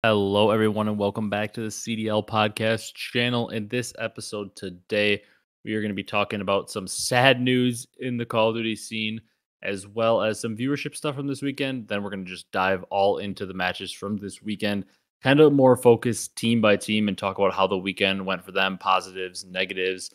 Hello, everyone, and welcome back to the CDL podcast channel. In this episode today, we are going to be talking about some sad news in the Call of Duty scene, as well as some viewership stuff from this weekend. Then we're going to just dive all into the matches from this weekend, kind of more focused team by team, and talk about how the weekend went for them, positives, negatives.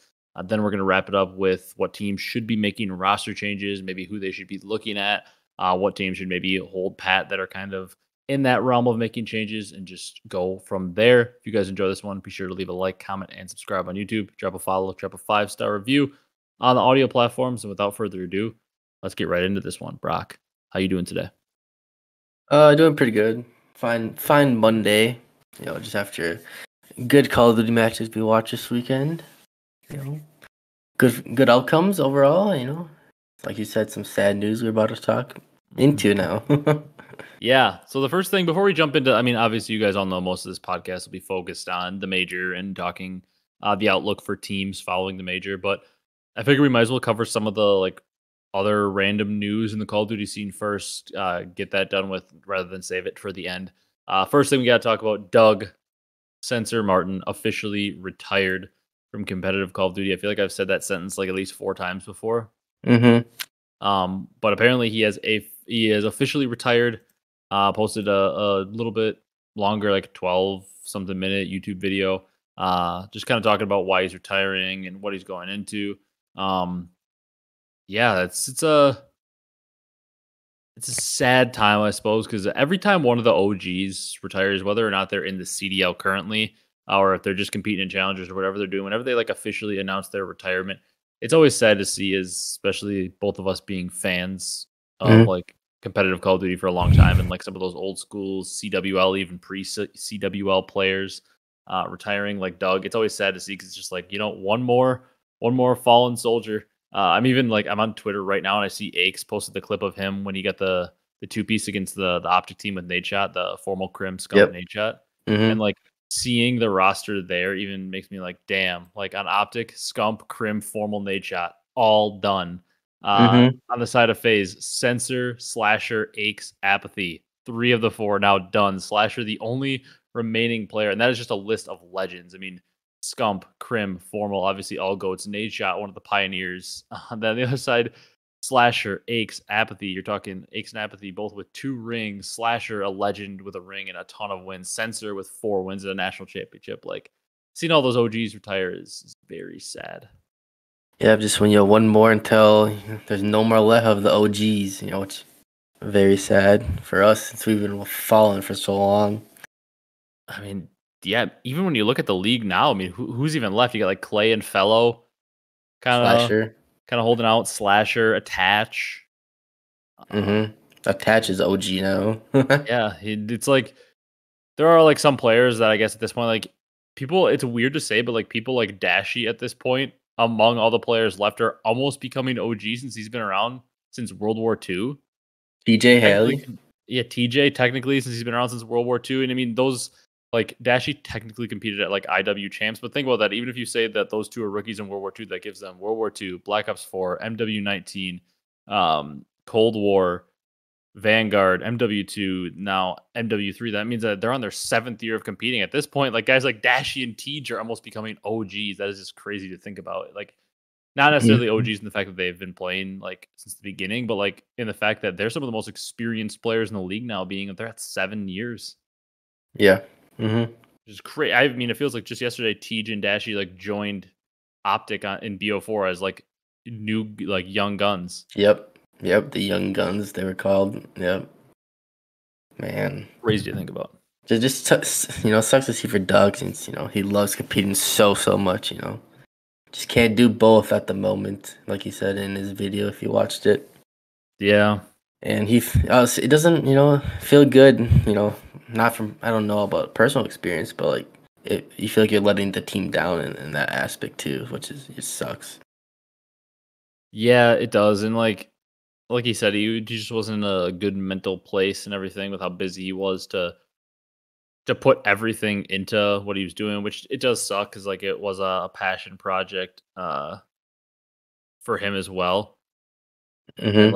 Then we're going to wrap it up with what teams should be making roster changes, maybe who they should be looking at, what teams should maybe hold pat that are kind of in that realm of making changes, and just go from there. If you guys enjoy this one, be sure to leave a like, comment, and subscribe on YouTube. Drop a follow, drop a 5-star review on the audio platforms. And without further ado, let's get right into this one. Brock, how you doing today? Doing pretty good. Fine Monday. Just after good Call of Duty matches we watched this weekend. Good outcomes overall. Like you said, some sad news we're about to talk into now. Yeah. So the first thing before we jump into, obviously you guys all know most of this podcast will be focused on the major and talking the outlook for teams following the major. But I figure we might as well cover some of the other random news in the Call of Duty scene first. Get that done with rather than save it for the end. First thing we got to talk about: Doug Sensor Martin officially retired from competitive Call of Duty. I feel like I've said that sentence like at least 4 times before. But apparently he is officially retired. Posted a little bit longer, like 12 something minute YouTube video, just kind of talking about why he's retiring and what he's going into. Yeah, it's a sad time, I suppose, because every time one of the OGs retires, whether or not they're in the CDL currently, or if they're just competing in challengers or whatever they're doing, whenever they officially announce their retirement, it's always sad to see, especially both of us being fans of competitive Call of Duty for a long time, and some of those old school CWL, even pre-CWL players retiring, like Doug. It's always sad to see, because it's just one more fallen soldier. I'm on Twitter right now, and I see Hecz posted the clip of him when he got the 2-piece against the OpTic team with Nadeshot, the formal Crim Scump Nadeshot. And seeing the roster there even makes me damn, on OpTic, Scump, Crim, formal Nadeshot, all done. On the side of Faze, Sensor, Slasher, Hecz, Apathy. 3 of the 4 now done. Slasher, the only remaining player, and that is just a list of legends. Scump, Crim, formal, obviously all goats. Nadeshot, one of the pioneers. Then on the other side, Slasher, Hecz, Apathy. You're talking Hecz and Apathy, both with 2 rings. Slasher, a legend with a ring and a ton of wins. Sensor with 4 wins at a national championship. Seeing all those OGs retire is very sad. Yeah, just when one more until there's no more left of the OGs, it's very sad for us since we've been following for so long. Yeah, even when you look at the league now, who's even left? You got Clay and Fellow, kind of holding out. Slasher, Attach. Attach is OG now. Yeah, it's there are some players that I guess at this point, people. It's weird to say, but people like Dashy at this point, among all the players left, are almost becoming OG, since he's been around since World War II. TJ Haley. Yeah, TJ technically, since he's been around since World War II. And those Dashy technically competed at IW champs, but think about that. Even if you say that those 2 are rookies in World War II, that gives them World War II, Black Ops 4, MW19, Cold War, Vanguard, MW2, now MW3. That means that they're on their 7th year of competing at this point. Guys like Dashy and TJ are almost becoming OGs. That is just crazy to think about. Not necessarily OGs in the fact that they've been playing since the beginning, but in the fact that they're some of the most experienced players in the league now, being that they're at 7 years. Yeah. Which is crazy. It feels like just yesterday, TJ and Dashy joined OpTic in BO4 as new young guns. Yep, the young guns they were called. Yep. Man, crazy to think about. It just sucks to see for Doug, since he loves competing so much. Just can't do both at the moment, like he said in his video if you watched it. Yeah. And it doesn't feel good. Not from, I don't know about personal experience, but you feel like you're letting the team down in that aspect too, which it sucks. Yeah, it does. And like he said, he just wasn't in a good mental place and everything with how busy he was to put everything into what he was doing, which it does suck, because it was a passion project for him as well. And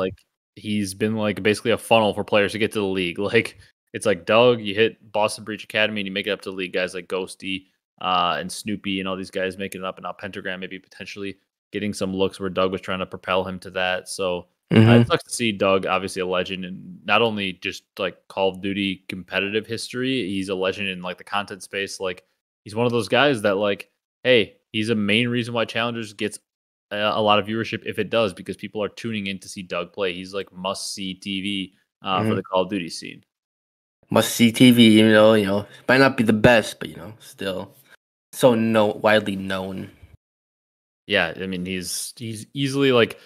he's been basically a funnel for players to get to the league. it's like Doug, you hit Boston Breach Academy and you make it up to league. Guys like Ghosty and Snoopy and all these guys making it up, and now Pentagram maybe potentially getting some looks where Doug was trying to propel him to that. So it Mm-hmm. sucks to see Doug, obviously a legend, and not only just like Call of Duty competitive history, he's a legend in like the content space. Like he's one of those guys that like, hey, he's a main reason why Challengers gets a lot of viewership if it does, because people are tuning in to see Doug play. He's like must see TV for Mm-hmm. the Call of Duty scene. Must see TV. Might not be the best, but still so widely known. Yeah, I mean he's easily like,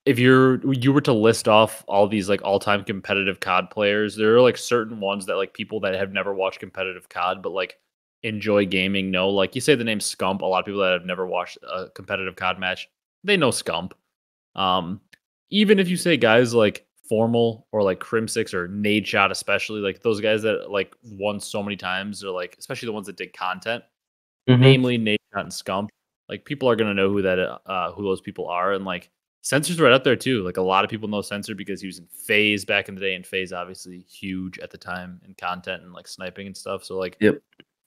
if you were to list off all these like all-time competitive COD players, there are like certain ones that like people that have never watched competitive COD but like enjoy gaming know. Like you say the name Scump, a lot of people that have never watched a competitive COD match, they know Scump. Um, Even if you say guys like Formal or like Crim6 or Nade Shot, especially like those guys that like won so many times, or like especially the ones that did content, Mm-hmm. namely Nade Shot and Scump, like people are gonna know who those people are, and like Censor's right up there too. Like a lot of people know Censor because he was in Faze back in the day, and Faze obviously huge at the time in content and like sniping and stuff. So like Yep.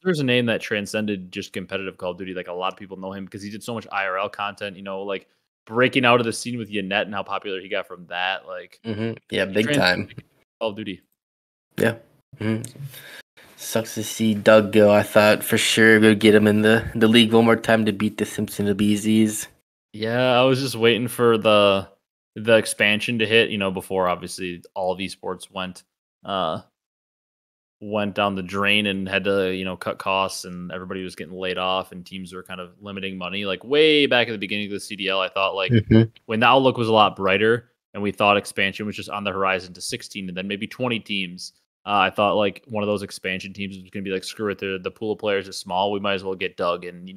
there's a name that transcended just competitive Call of Duty. Like a lot of people know him because he did so much IRL content, like breaking out of the scene with Yanet and how popular he got from that. Like Mm-hmm. Yeah, he big transcended time. Call of Duty. Yeah. Mm-hmm. Sucks to see Doug go. I thought for sure we'd get him in the league one more time to beat the Simpson Abezy's. Yeah, I was just waiting for the expansion to hit, before obviously all of esports uh went down the drain and had to, cut costs, and everybody was getting laid off and teams were kind of limiting money. Like way back at the beginning of the CDL, I thought like Mm-hmm. when the outlook was a lot brighter and we thought expansion was just on the horizon to 16 and then maybe 20 teams. I thought like one of those expansion teams was going to be like, screw it, the pool of players is small. We might as well get Doug and,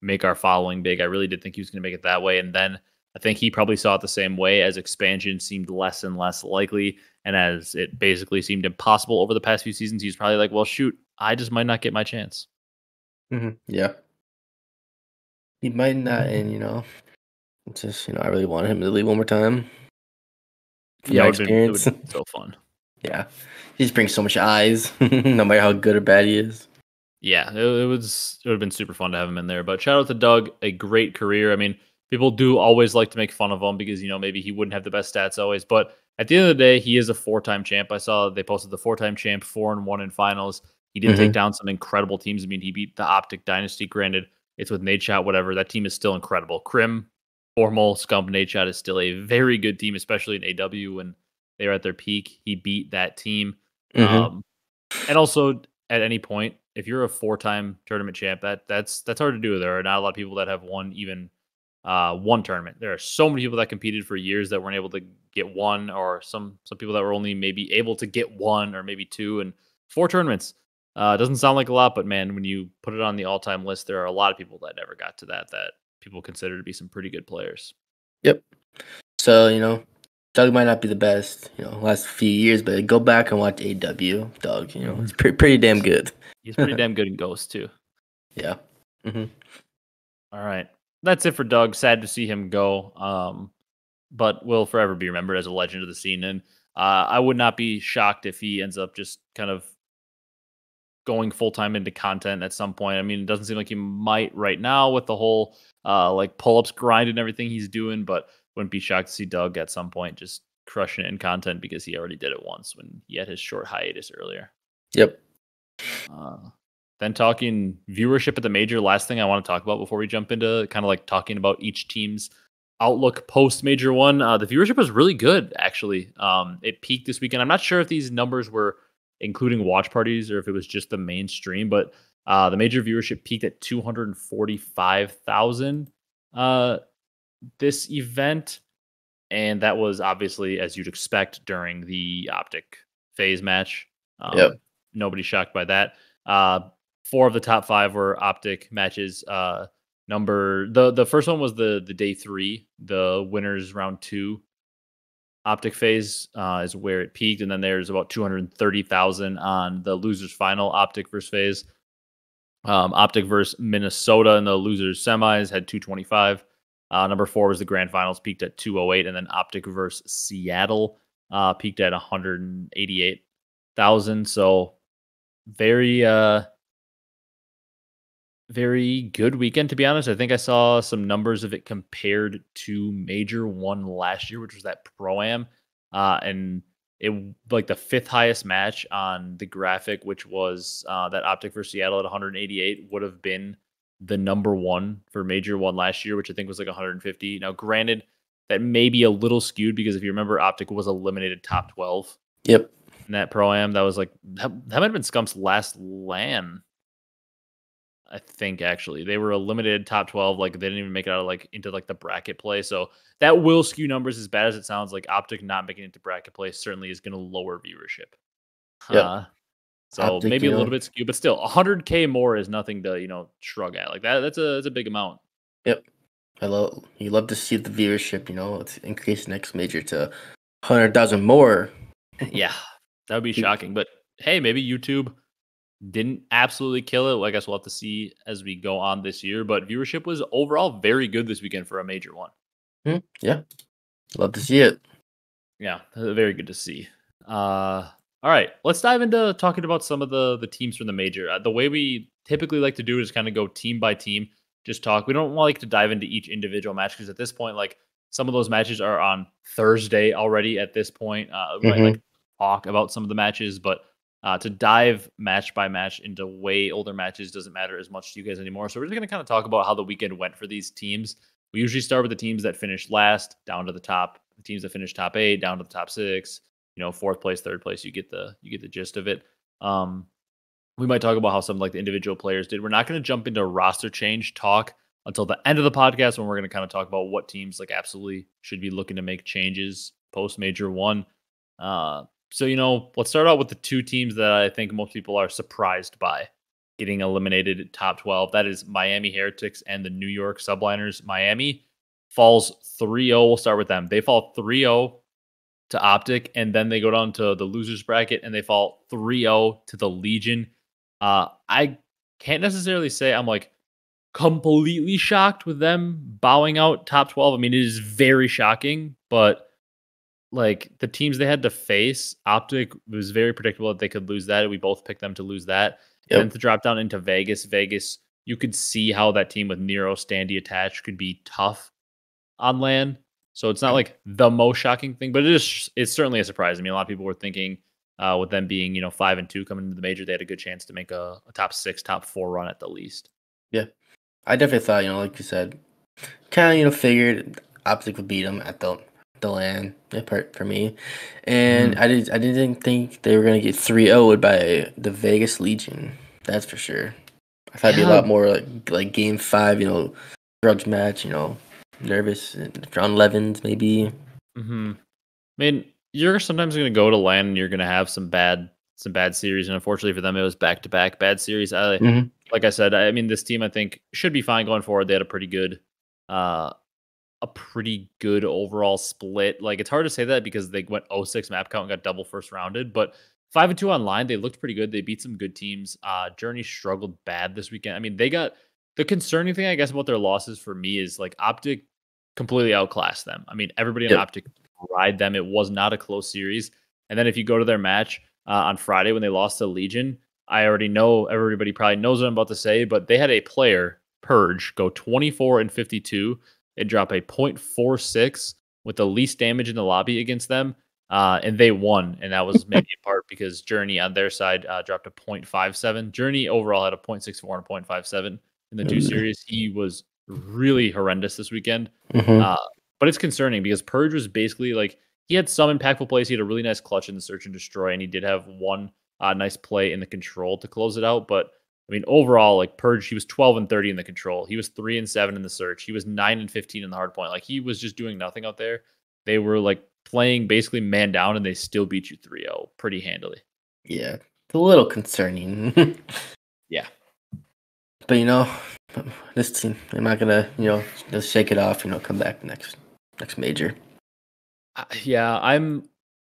make our following big. I really did think he was going to make it that way. And then I think he probably saw it the same way, as expansion seemed less and less likely. And as it basically seemed impossible over the past few seasons, he's probably like, well, shoot, I just might not get my chance. Mm-hmm. Yeah. He might not, and I really want him to leave one more time. From Yeah, my it would experience. have been so fun. Yeah. He just brings so much eyes, no matter how good or bad he is. Yeah, it would have been super fun to have him in there. But shout out to Doug, a great career. I mean, people do always like to make fun of him because maybe he wouldn't have the best stats always, but at the end of the day, he is a 4-time champ. I saw they posted the 4-time champ, 4-1 in finals. He did take Mm-hmm. down some incredible teams. I mean, he beat the OpTic Dynasty. Granted, it's with Nade Shot, whatever. That team is still incredible. Crim, Formal, Scump, Nade Shot is still a very good team, especially in AW when they were at their peak. He beat that team. Mm-hmm. And also, at any point, if you're a 4-time tournament champ, that's hard to do. There are not a lot of people that have won even one tournament. There are so many people that competed for years that weren't able to get one, or some people that were only maybe able to get one or maybe two, and 4 tournaments. Doesn't sound like a lot, but man, when you put it on the all-time list, there are a lot of people that never got to that people consider to be some pretty good players. Yep. So, Doug might not be the best, last few years, but go back and watch AW. Doug, it's pretty damn good. He's pretty damn good in Ghost too. Yeah. Mm-hmm. All right. That's it for Doug. Sad to see him go. But will forever be remembered as a legend of the scene. And I would not be shocked if he ends up just kind of going full time into content at some point. I mean, it doesn't seem like he might right now with the whole like pull ups grind and everything he's doing, but wouldn't be shocked to see Doug at some point just crushing it in content, because he already did it once when he had his short hiatus earlier. Yep. Then talking viewership at the major, last thing I want to talk about before we jump into kind of like talking about each team's outlook post major one. The viewership was really good, actually. It peaked this weekend. I'm not sure if these numbers were including watch parties or if it was just the mainstream, but the major viewership peaked at 245,000 this event. And that was obviously, as you'd expect, during the OpTic Faze match. Yep. Nobody shocked by that. 4 of the top 5 were OpTic matches. The first one was the day 3, the winners round 2. OpTic Faze is where it peaked, and then there's about 230,000 on the losers final. OpTic versus Faze. OpTic versus Minnesota in the losers semis had 225. Number 4 was the grand finals, peaked at 208, and then OpTic versus Seattle peaked at 188. thousand. So very very good weekend, to be honest. I think I saw some numbers of it compared to Major One last year, which was that Pro-Am. And like the fifth highest match on the graphic, which was that OpTic versus Seattle at 188, would have been the number one for Major One last year, which I think was like 150. Now, granted, that may be a little skewed because if you remember, OpTic was eliminated top 12 Yep. in that Pro-Am. That was like, that might have been Scump's last LAN. I think actually they were eliminated top 12. Like they didn't even make it out of like into like the bracket play. So that will skew numbers as bad as it sounds. Like OpTic not making it to bracket play certainly is going to lower viewership. Yep. So OpTic, maybe a little bit skewed, but still 100K more is nothing to, shrug at. Like that's a big amount. Yep. You love to see the viewership, it's increased next major to 100,000 more. Yeah, that would be shocking. But hey, maybe YouTube didn't absolutely kill it. Well, I guess we'll have to see as we go on this year. But viewership was overall very good this weekend for a major one. Yeah. Love to see it. Yeah, very good to see. All right, let's dive into talking about some of the teams from the major. The way we typically like to do is kind of go team by team, just talk. We don't like to dive into each individual match because at this point, like some of those matches are on Thursday already. At this point, we might like talk about some of the matches, but to dive match by match into way older matches doesn't matter as much to you guys anymore. So we're just going to kind of talk about how the weekend went for these teams. We usually start with the teams that finished last, down to the top. The teams that finished top 8, down to the top 6. Fourth place, third place. You get the gist of it. We might talk about how some like the individual players did. We're not going to jump into roster change talk until the end of the podcast when we're going to kind of talk about what teams like absolutely should be looking to make changes post major one. So, let's start out with the two teams that I think most people are surprised by getting eliminated at top 12. That is Miami Heretics and the New York Subliners. Miami falls 3-0. We'll start with them. They fall 3-0 to OpTic, and then they go down to the losers bracket, and they fall 3-0 to the Legion. I can't necessarily say I'm like completely shocked with them bowing out top 12. I mean, it is very shocking, but like the teams they had to face, OpTic was very predictable that they could lose that. We both picked them to lose that. Yep. And then to drop down into Vegas, you could see how that team with Nero Standy attached could be tough on LAN. So it's not like the most shocking thing, but it's certainly a surprise. I mean, a lot of people were thinking with them being 5-2 coming into the major, they had a good chance to make a top 6, top 4 run at the least. Yeah, I definitely thought like you said, kind of figured OpTic would beat them at the LAN part for me, and I didn't think they were gonna get 3-0'd by the Vegas Legion. That's for sure. I thought it'd be a lot more like game 5, grudge match, nervous round 11s maybe. I mean, you're sometimes going to go to LAN and you're going to have some bad series, and unfortunately for them, it was back-to-back bad series. Like I said, I mean, this team I think should be fine going forward. They had a pretty good overall split. Like it's hard to say that because they went 0-6 map count and got double first rounded, but 5-2 online, they looked pretty good. They beat some good teams. Journey struggled bad this weekend. I mean, they got the concerning thing, I guess, about their losses for me is like OpTic completely outclassed them. I mean, everybody on OpTic ride them. It was not a close series. And then if you go to their match on Friday when they lost to Legion, I already know everybody probably knows what I'm about to say, but they had a player, Purge, go 24-52 and drop a 0.46 with the least damage in the lobby against them. And they won. And that was maybe in part because Journey on their side dropped a 0.57. Journey overall had a 0.64 and a 0.57 in the 2 series. He was really horrendous this weekend. But it's concerning because Purge was basically like, he had some impactful plays. He had a really nice clutch in the search and destroy, and he did have one nice play in the control to close it out. But I mean, overall, like Purge, he was 12-30 in the control. He was 3-7 in the search. He was 9-15 in the hard point. Like he was just doing nothing out there. They were like playing basically man down, and they still beat you 3-0 pretty handily. Yeah, it's a little concerning. Yeah. But this team, they're not gonna, just shake it off, come back next major. Yeah, I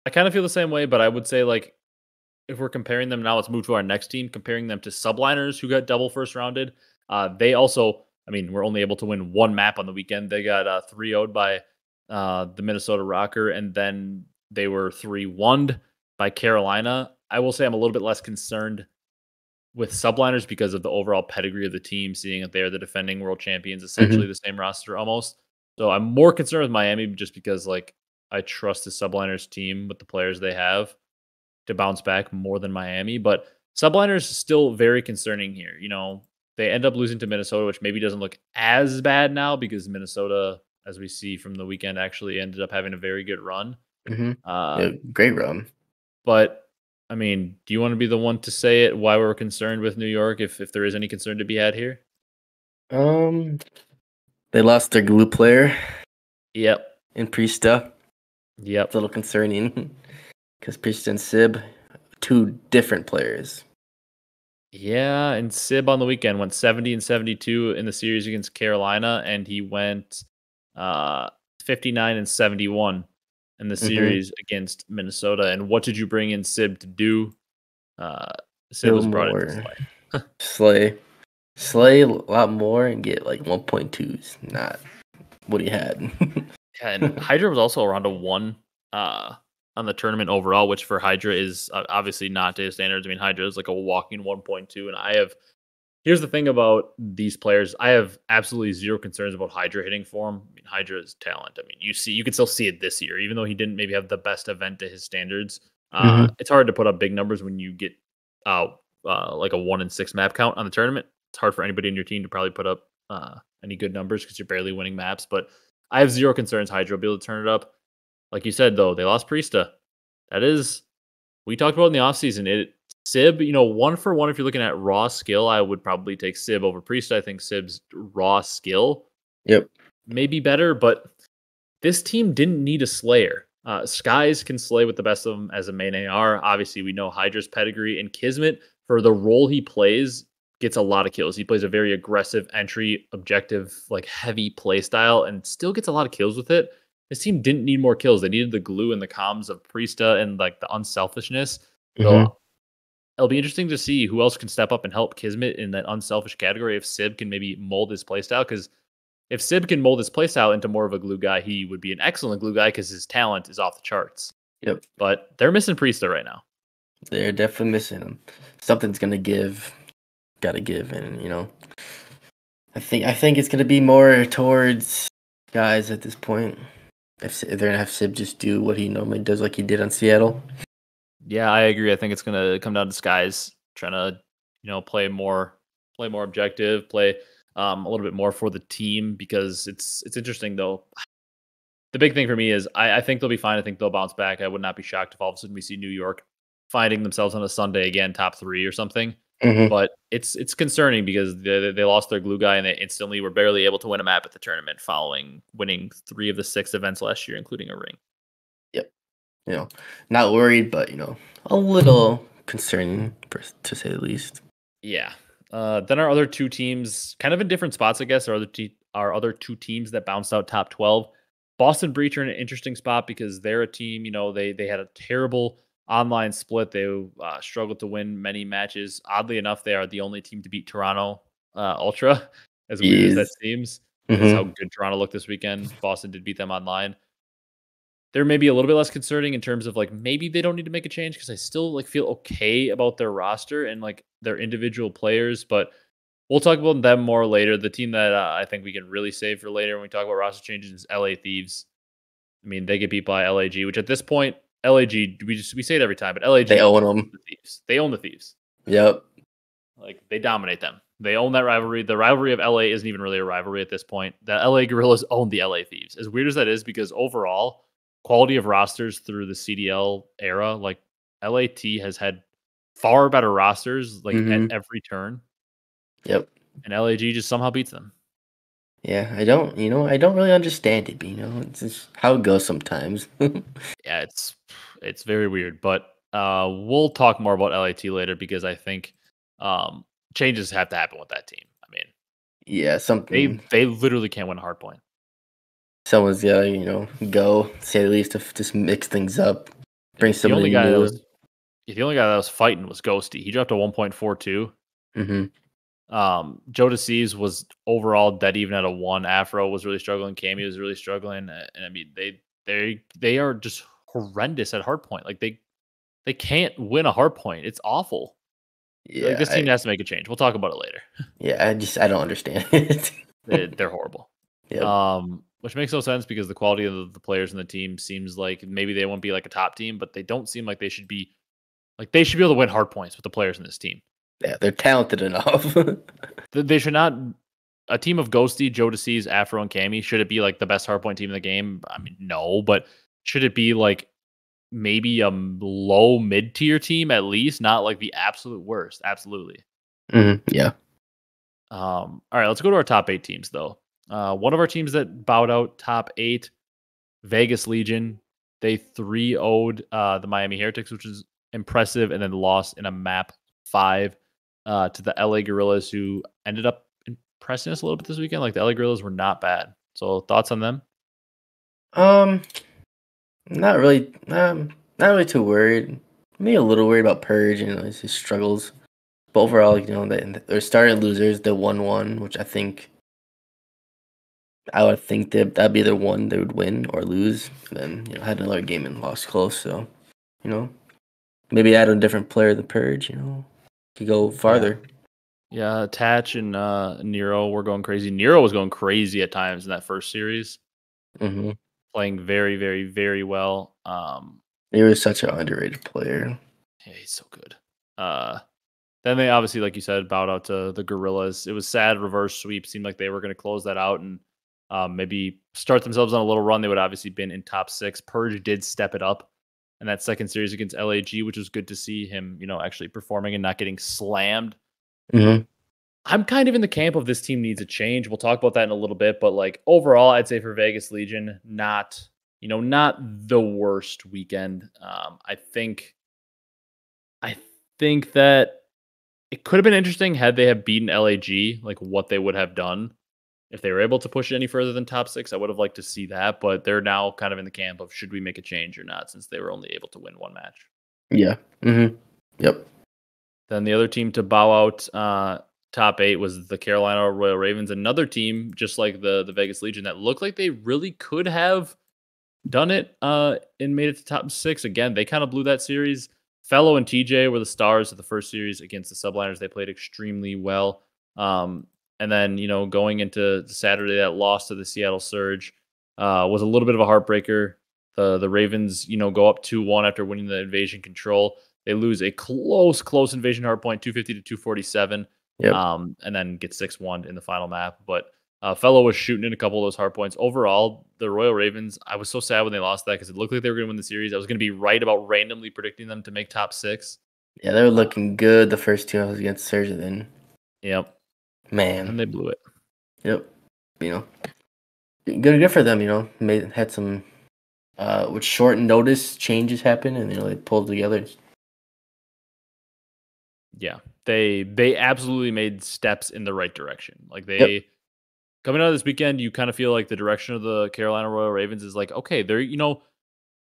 kind of feel the same way, but I would say like if we're comparing them now, let's move to our next team, comparing them to Subliners who got double first rounded. They also, I mean, were only able to win one map on the weekend. They got 3-0'd by the Minnesota Rocker, and then they were 3-1'd by Carolina. I will say I'm a little bit less concerned with subliners because of the overall pedigree of the team, seeing that they're the defending world champions, essentially Mhm. the same roster almost. So I'm more concerned with Miami just because like I trust the subliners team with the players they have to bounce back more than Miami. But subliners still very concerning here. They end up losing to Minnesota, which maybe doesn't look as bad now because Minnesota, as we see from the weekend, actually ended up having a very good run. Mhm. Uh, Yeah, great run. but I mean, do you want to be the one to say it? Why we're concerned with New York, if there is any concern to be had here? Um, they lost their glue player Yep. in Priesta. It's Yep. a little concerning because Priesta and Sib, two different players. Yeah, and Sib on the weekend went 70 and 72 in the series against Carolina, and he went uh 59 and 71 in the Mhm. series against Minnesota. And what did you bring in Sib to do? Uh Sib Kill was brought in to more. slay. Slay. Slay a lot more and get like 1.2s, not what he had. Yeah, and Hydra was also around a 1 uh on the tournament overall, which for Hydra is obviously not to his standards. I mean, Hydra is like a walking 1.2, and here's the thing about these players. I have absolutely zero concerns about Hydra hitting form. I mean, Hydra is talent. I mean, you can still see it this year, even though he didn't maybe have the best event to his standards. Mhm. It's hard to put up big numbers when you get like a 1 in 6 map count on the tournament. It's hard for anybody in your team to probably put up any good numbers because you're barely winning maps. But I have zero concerns Hydra will be able to turn it up. Like you said, though, they lost Priesta. That is, we talked about in the offseason. Sib, 1 for 1. If you're looking at raw skill, I would probably take Sib over Priest. I think Sib's raw skill Yep. may be better, but this team didn't need a Slayer. Skies can slay with the best of them as a main AR. Obviously, we know Hydra's pedigree, and Kismet, for the role he plays, gets a lot of kills. He plays a very aggressive entry, objective, like heavy play style, and still gets a lot of kills with it. This team didn't need more kills. They needed the glue and the comms of Priesta and like the unselfishness. So Mhm. it'll be interesting to see who else can step up and help Kismet in that unselfish category. If Sib can maybe mold his playstyle, because if Sib can mold his playstyle into more of a glue guy, he would be an excellent glue guy because his talent is off the charts. Yep. But they're missing Priesta right now. They're definitely missing him. Something's gonna give. Gotta give, and I think it's gonna be more towards guys at this point. If they're gonna have Sib just do what he normally does, like he did on Seattle. Yeah, I agree. I think it's gonna come down to Skies trying to, play more objective, play a little bit more for the team because it's interesting though. The big thing for me is I think they'll be fine. I think they'll bounce back. I would not be shocked if all of a sudden we see New York finding themselves on a Sunday again, top 3 or something. Mhm. But it's concerning because they lost their glue guy and they instantly were barely able to win a map at the tournament following winning 3 of the 6 events last year, including a ring. Yep. Not worried, but a little concerning, to say the least. Yeah. Then our other 2 teams, kind of in different spots, I guess. Our other 2 teams that bounced out top 12. Boston Breach are in an interesting spot because they're a team. They had a terrible online split. They struggled to win many matches. Oddly enough, they are the only team to beat Toronto Ultra. As weird as that Is. seems, because how Mhm. good Toronto looked this weekend. Boston did beat them online. They're maybe a little bit less concerning in terms of like maybe they don't need to make a change because I still like feel okay about their roster and like their individual players, but we'll talk about them more later. The team that I think we can really save for later when we talk about roster changes is LA Thieves. I mean, they get beat by LAG, which at this point, LAG we say it every time, but They LAG own owns them. the Thieves. They own the Thieves. Yep. Like they dominate them. They own that rivalry. The rivalry of LA isn't even really a rivalry at this point. The LA Gorillas own the LA Thieves. As weird as that is, because overall, quality of rosters through the CDL era, like LAT has had far better rosters like at Mhm. every turn, Yep. and LAG just somehow beats them. Yeah, I don't really understand it, but it's just how it goes sometimes. Yeah, it's very weird, but we'll talk more about LAT later because I think changes have to happen with that team. I mean, Yeah, something they literally can't win a hard point. someone's gotta, go, say the least, to just mix things up, Yeah, bring somebody new. the only guy that was fighting was Ghosty. He dropped a 1.42. Mhm. Joe Deceives was overall dead even at a 1. Afro was really struggling. Cammy was really struggling, and I mean they are just horrendous at hardpoint. Like They can't win a hard point. It's awful. Like, Yeah, this team has to make a change. We'll talk about it later. I don't understand it. They're horrible. Yep. Which makes no sense because the quality of the players in the team seems like maybe they won't be like a top team, but they don't seem like they should be like they should be able to win hard points with the players in this team. Yeah, they're talented enough. They should not. A team of Ghosty, Joe DeCease, Afro, and Cammy, should it be like the best hardpoint team in the game? I mean, no, but should it be like maybe a low mid tier team at least, not like the absolute worst? Absolutely. Yeah. All right, let's go to our top 8 teams though. One of our teams that bowed out top 8, Vegas Legion. They 3-0'd the Miami Heretics, which is impressive, and then lost in a map 5 to the LA Gorillas, who ended up impressing us a little bit this weekend. Like, the LA Gorillas were not bad. So thoughts on them? Not really. Not really too worried. Maybe a little worried about Purge and his struggles. But overall, they're starting losers. They 1-1, which I would think that'd be either one they would win or lose. And then had another game and lost close. So maybe add a different player than Purge. Could go farther. Yeah, Tatch and Nero were going crazy. Nero was going crazy at times in that first series. Mm-hmm. Playing very, very, very well. He was such an underrated player. Yeah, he's so good. Then they obviously, like you said, bowed out to the Gorillas. It was sad. Reverse sweep seemed like they were going to close that out and maybe start themselves on a little run. They would obviously been in top 6. Purge did step it up in that second series against LAG, which was good to see him, actually performing and not getting slammed. Mm-hmm. I'm kind of in the camp of this team needs a change. We'll talk about that in a little bit, but like overall, I'd say for Vegas Legion, not the worst weekend. I think that it could have been interesting had they have beaten LAG, like what they would have done if they were able to push it any further than top 6. I would have liked to see that, but they're now kind of in the camp of should we make a change or not, since they were only able to win one match. Yeah. Mm-hmm. Yep. Then the other team to bow out top 8 was the Carolina Royal Ravens, another team just like the Vegas Legion that looked like they really could have done it and made it to top 6. Again, they kind of blew that series. Fellow and TJ were the stars of the first series against the Subliners. They played extremely well. And then, going into Saturday, that loss to the Seattle Surge was a little bit of a heartbreaker. The Ravens, go up 2-1 after winning the invasion control. They lose a close invasion hardpoint, 250 to 247. Yep. And then get 6-1 in the final map. But Fellow was shooting in a couple of those hard points. Overall, the Royal Ravens, I was so sad when they lost that because it looked like they were going to win the series. I was going to be right about randomly predicting them to make top 6. Yeah, they were looking good the first 2 hours against Surge, then. Yep. Man. And they blew it. Yep. Good for them, had some with short notice changes happen and they pulled together. Yeah. They absolutely made steps in the right direction. Like coming out of this weekend, you kind of feel like the direction of the Carolina Royal Ravens is like, okay, they're,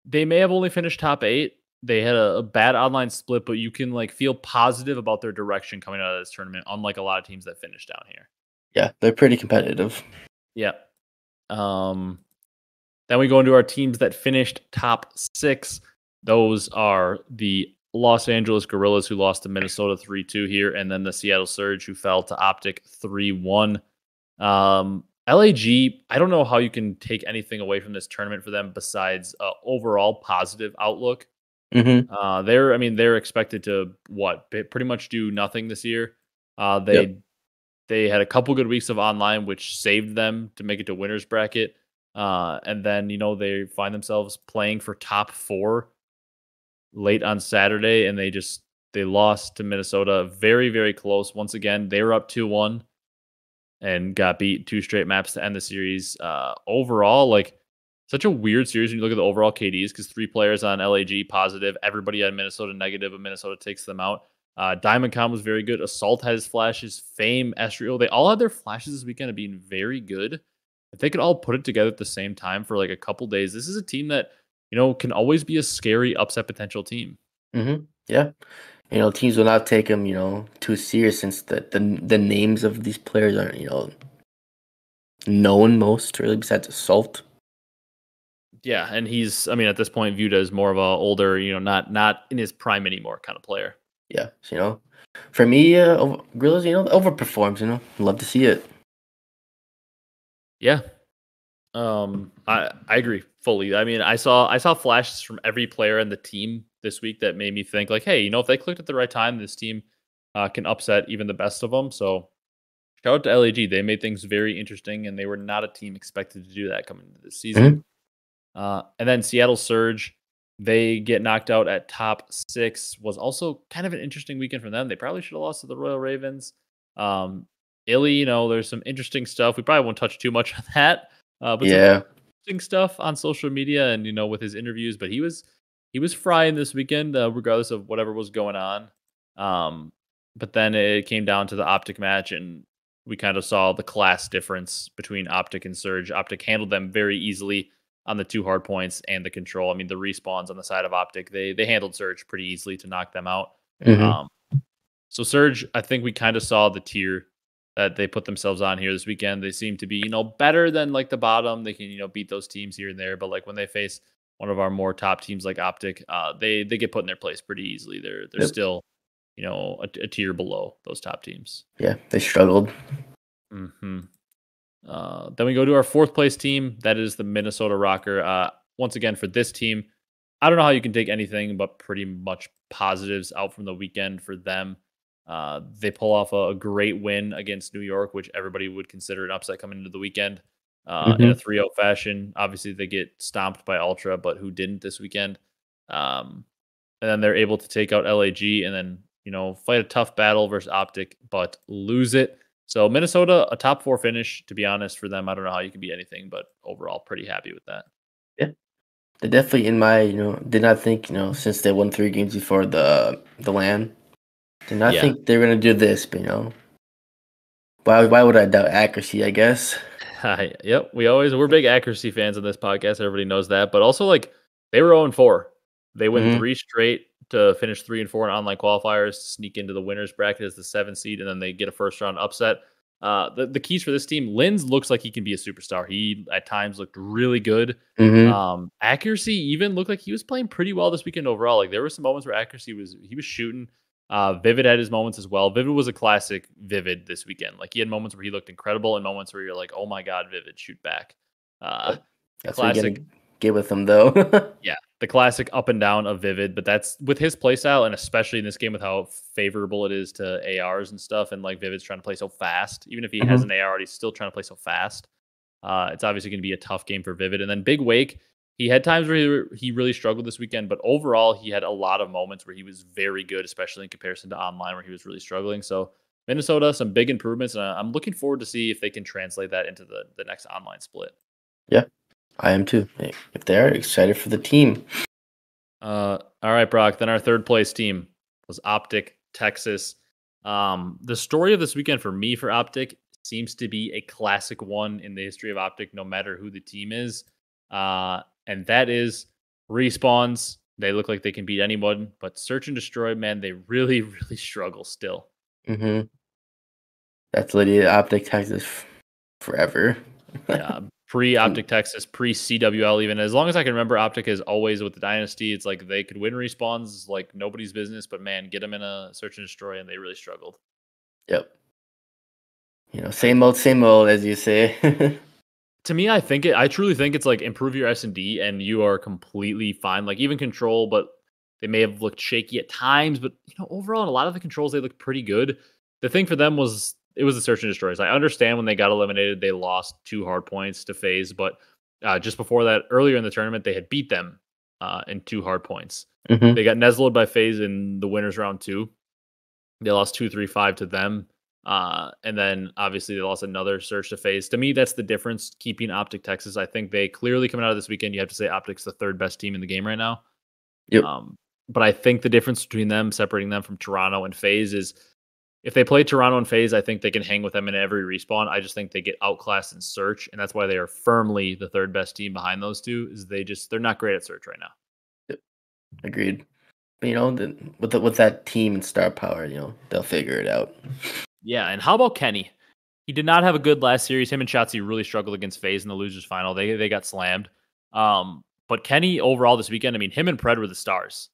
they may have only finished top 8. They had a bad online split, but you can feel positive about their direction coming out of this tournament, unlike a lot of teams that finished down here. Yeah, they're pretty competitive. Yeah. Then we go into our teams that finished top 6. Those are the Los Angeles Gorillas, who lost to Minnesota 3-2 here, and then the Seattle Surge, who fell to OpTic 3-1. LAG, I don't know how you can take anything away from this tournament for them besides overall positive outlook. Mm-hmm. They're expected to pretty much do nothing this year. They had a couple good weeks of online, which saved them to make it to winners bracket. And then, they find themselves playing for top 4 late on Saturday, and they lost to Minnesota very, very close. Once again, they were up 2-1 and got beat 2 straight maps to end the series. Overall, such a weird series when you look at the overall KDs, because 3 players on LAG positive, everybody on Minnesota negative, but Minnesota takes them out. DiamondCom was very good. Assault had his flashes. Fame, Estrio, they all had their flashes this weekend of being very good. If they could all put it together at the same time for a couple days, this is a team that, can always be a scary upset potential team. Mm-hmm. Yeah. Teams will not take them, too serious, since the names of these players aren't, known most, really, besides Assault. Yeah, and he's, I mean, at this point viewed as more of a older, not in his prime anymore kind of player. Yeah, for me, Grills, overperforms. Love to see it. Yeah. I agree fully. I mean, I saw flashes from every player in the team this week that made me think like, hey, if they clicked at the right time, this team can upset even the best of them. So shout out to LAG. They made things very interesting, and they were not a team expected to do that coming into this season. Mhm. And then Seattle Surge, they get knocked out at top 6. Was also kind of an interesting weekend for them. They probably should have lost to the Royal Ravens. Illy, there's some interesting stuff. We probably won't touch too much on that, but some Yeah. interesting stuff on social media and with his interviews. But he was frying this weekend, regardless of whatever was going on. Um, but then it came down to the OpTic match, and we kind of saw the class difference between OpTic and Surge. OpTic handled them very easily on the 2 hard points and the control. I mean, the respawns on the side of OpTic, they handled Surge pretty easily to knock them out. Hmm. Um, so Surge, I think we kind of saw the tier that they put themselves on here this weekend. They seem to be, better than like the bottom. They can, beat those teams here and there. But like when they face one of our more top teams like OpTic, they get put in their place pretty easily. They're Yep. still, a tier below those top teams. Yeah, they struggled. Hmm. Then we go to our 4th place team. That is the Minnesota Rocker. Once again, for this team, I don't know how you can take anything but pretty much positives out from the weekend for them. They pull off a great win against New York, which everybody would consider an upset coming into the weekend in a Hmm. 3-0 fashion. Obviously, they get stomped by Ultra, but who didn't this weekend? And then they're able to take out LAG and then, fight a tough battle versus OpTic, but lose it. So Minnesota, a top 4 finish, to be honest, for them. I don't know how you can be anything, but overall, pretty happy with that. Yeah, they definitely did not think since they won 3 games before the LAN, did not Yeah. think they were gonna do this, but why would I doubt accuracy? I guess. Hi. Yep. We're big accuracy fans on this podcast. Everybody knows that. But also, like, they were 0-4. They win Hmm. 3 straight to finish 3-4 in online qualifiers, sneak into the winners bracket as the 7th seed, and then they get a first round upset. The keys for this team, Linz looks like he can be a superstar. He at times looked really good. Hmm. Accuracy even looked like he was playing pretty well this weekend overall. Like there were some moments where accuracy he was shooting. Vivid had his moments as well. Vivid was a classic Vivid this weekend. Like he had moments where he looked incredible and moments where you're like, oh my God, Vivid, shoot back. Uh, Yep. That's what you classic, gotta get with them, though. yeah, the classic up and down of Vivid, but that's with his playstyle, and especially in this game with how favorable it is to ARs and stuff. And like Vivid's trying to play so fast, even if he has Hmm. an AR, he's still trying to play so fast. It's obviously going to be a tough game for Vivid. And then Big Wake, he had times where he really struggled this weekend, but overall, he had a lot of moments where he was very good, especially in comparison to online where he was really struggling. So Minnesota, some big improvements, and I'm looking forward to see if they can translate that into the next online split. Yeah, I am too. Hey, if they are excited for the team. All right, Brock. Then our 3rd place team was OpTic Texas. The story of this weekend for me for OpTic seems to be a classic one in the history of OpTic, no matter who the team is. And that is respawns. They look like they can beat anyone, but search and destroy, man, they really, really struggle still. Hmm. That's literally OpTic Texas forever. Yeah, pre OpTic Texas, pre CWL, even as long as I can remember, OpTic is always with the Dynasty. It's like they could win respawns like nobody's business, but man, get them in a search and destroy, and they really struggled. Yep. Same old, as you say. To me, I truly think it's like improve your S&D and you are completely fine. Like even control, but they may have looked shaky at times, but overall in a lot of the controls they looked pretty good. The thing for them was it was the search and destroys. I understand when they got eliminated, they lost 2 hard points to Faze, but just before that, earlier in the tournament, they had beat them in 2 hard points. Hmm. They got Nezloed by Faze in the winners round 2. They lost 2-3-5 to them. And then obviously they lost another search to Faze. To me, that's the difference keeping OpTic Texas. I think they clearly coming out of this weekend, you have to say OpTic's the 3rd best team in the game right now. Yep. But I think the difference between them, separating them from Toronto and Faze, is if they play Toronto and Faze, I think they can hang with them in every respawn. I just think they get outclassed in search, and that's why they are firmly the 3rd best team behind those two. Is they're not great at search right now. Yep. Agreed. But, with that team and star power, they'll figure it out. Yeah, and how about Kenny? He did not have a good last series. Him and Shotzi really struggled against FaZe in the losers final. They got slammed. But Kenny overall this weekend, I mean, him and Pred were the stars